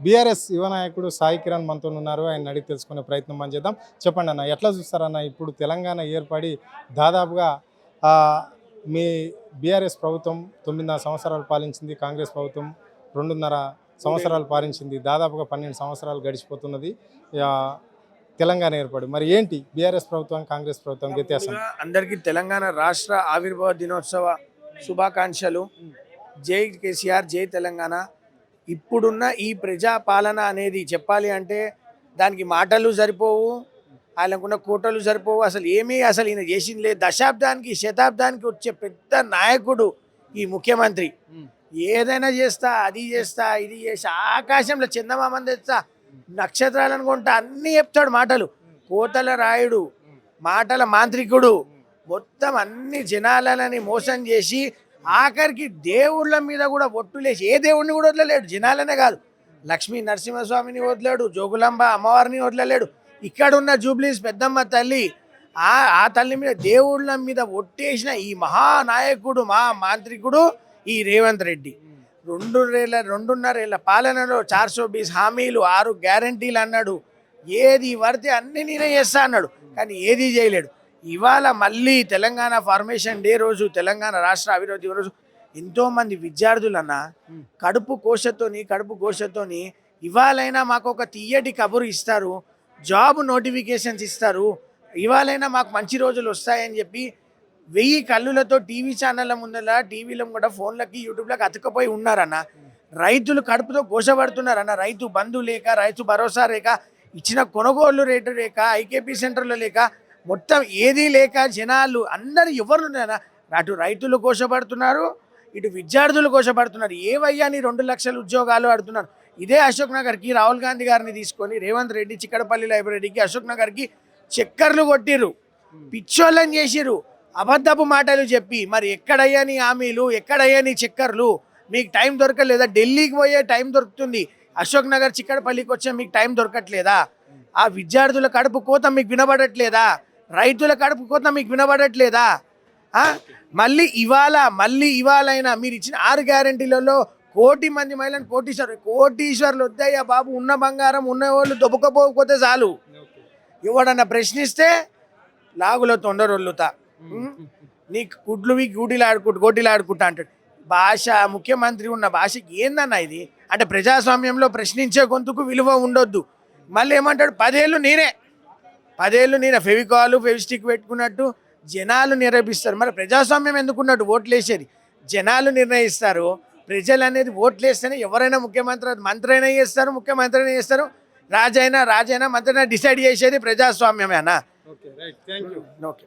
BRS యువ నాయకుడు సాయి కిరణ్ మనతో ఉన్నారు. ఆయన అడిగి తెలుసుకునే ప్రయత్నం మనం చేద్దాం. చెప్పండి అన్న, ఎట్లా చూస్తారన్న? ఇప్పుడు తెలంగాణ ఏర్పడి దాదాపుగా ఆ, మీ బీఆర్ఎస్ ప్రభుత్వం 9.5 సంవత్సరాలు పాలించింది, కాంగ్రెస్ ప్రభుత్వం 2.5 సంవత్సరాలు పాలించింది, దాదాపుగా 12 సంవత్సరాలు గడిచిపోతున్నది తెలంగాణ ఏర్పడి. మరి ఏంటి బీఆర్ఎస్ ప్రభుత్వం కాంగ్రెస్ ప్రభుత్వం వ్యత్యాసం? అందరికీ తెలంగాణ రాష్ట్ర ఆవిర్భావ దినోత్సవ శుభాకాంక్షలు. జై కేసీఆర్, జై తెలంగాణ. ఇప్పుడున్న ఈ ప్రజా పాలన అనేది చెప్పాలి అంటే దానికి మాటలు సరిపోవు, ఆయనకున్న కోటలు సరిపోవు. అసలు ఈయన చేసింది లేదు. దశాబ్దానికి శతాబ్దానికి వచ్చే పెద్ద నాయకుడు ఈ ముఖ్యమంత్రి. ఏదైనా చేస్తా, అది చేస్తా, ఇది చేస్తా, ఆకాశంలో చందమామని తెస్తా, నక్షత్రాలను కొంటా, అన్నీ చెప్తాడు మాటలు. కోతల రాయుడు, మాటల మాంత్రికుడు, మొత్తం అన్ని జనాలని మోసం చేసి ఆఖరికి దేవుళ్ళ మీద కూడా ఒట్టులేసి ఏ దేవుడిని కూడా వదలలేడు. జనాలనే కాదు, లక్ష్మీ నరసింహస్వామిని వదలాడు, జోగులాంబ అమ్మవారిని వదలలేడు. ఇక్కడున్న జూబ్లీస్ పెద్దమ్మ తల్లి, ఆ తల్లి మీద దేవుళ్ళ మీద ఒట్టేసిన ఈ మహానాయకుడు, మాంత్రికుడు ఈ రేవంత్ రెడ్డి. 2.5 పాలనలో 420 హామీలు, 6 గ్యారంటీలు అన్నాడు. ఏది పడితే అన్ని నేనే చేస్తా అన్నాడు, కానీ ఏది చేయలేడు. ఇవాళ మళ్ళీ తెలంగాణ ఫార్మేషన్ డే రోజు, తెలంగాణ రాష్ట్ర అభివృద్ధి రోజు ఎంతోమంది విద్యార్థులన్న కడుపు కోశతోని ఇవాళైనా మాకు ఒక తీయటి కబురు ఇస్తారు, జాబ్ నోటిఫికేషన్స్ ఇస్తారు, ఇవాళైనా మాకు మంచి రోజులు వస్తాయని చెప్పి 1000 కళ్ళులతో టీవీ ఛానళ్ళ ముందర, టీవీలో కూడా, ఫోన్లకి, యూట్యూబ్లకి అతుకపోయి ఉన్నారన్న. రైతులు కడుపుతో కోసపడుతున్నారన్న. రైతు బంధు లేక, రైతు భరోసా లేక, ఇచ్చిన కొనుగోలు రేటు లేక, ఐకేపీ సెంటర్లో లేక, మొత్తం ఏదీ లేక జనాలు అందరూ ఎవరు అటు రైతులు కోసపడుతున్నారు, ఇటు విద్యార్థులు కోసపడుతున్నారు. ఏవయ్యా నీ 2 లక్షల ఉద్యోగాలు అడుగుతున్నారు. ఇదే అశోక్ నగర్కి రాహుల్ గాంధీ గారిని తీసుకొని రేవంత్ రెడ్డి చిక్కడపల్లి లైబ్రరీకి, అశోక్ నగర్కి చక్కర్లు కొట్టిర్రు, పిచ్చోళ్ళని చేసిర్రు, అబద్ధపు మాటలు చెప్పి. మరి ఎక్కడయ్యా నీ హామీలు, ఎక్కడయ్యా నీ చక్కర్లు? మీకు టైం దొరకలేదా? ఢిల్లీకి పోయే టైం దొరుకుతుంది, అశోక్ నగర్ చిక్కడపల్లికి వచ్చే మీకు టైం దొరకట్లేదా? ఆ విద్యార్థుల కడుపు కోత మీకు వినబడట్లేదా? రైతుల కడుపు కోత మీకు వినబడట్లేదా? మళ్ళీ ఇవాళైనా మీరు ఇచ్చిన 6 గ్యారంటీలలో 1 కోటి మంది మహిళలను కోటీశ్వర్లు వద్దయ్యా బాబు. ఉన్న బంగారం ఉన్న వాళ్ళు దొబ్బకపోతే చాలు. ఎవడన్నా ప్రశ్నిస్తే లాగులో తొండరొల్లుతా, నీకు గుడ్లువి గోటిలాడుకుంటా అంటాడు. భాష, ముఖ్యమంత్రి ఉన్న భాషకి ఏందన్నా ఇది? అంటే ప్రజాస్వామ్యంలో ప్రశ్నించే గొంతుకు విలువ ఉండొద్దు. మళ్ళీ ఏమంటాడు, 10 ఏళ్ళు నేనే ఫెవిస్టిక్ పెట్టుకున్నట్టు జనాలు నిర్ణయిస్తారు. మరి ప్రజాస్వామ్యం ఎందుకున్నట్టు? ఓట్లు వేసేది జనాలు నిర్ణయిస్తారు. ప్రజలు అనేది ఓట్లు వేస్తేనే ఎవరైనా మంత్రి అయినా చేస్తారు, ముఖ్యమంత్రి అయినా చేస్తారు, రాజైనా మంత్రి అయినా డిసైడ్ చేసేది ప్రజాస్వామ్యమేనా? Okay, right, thank you. Okay.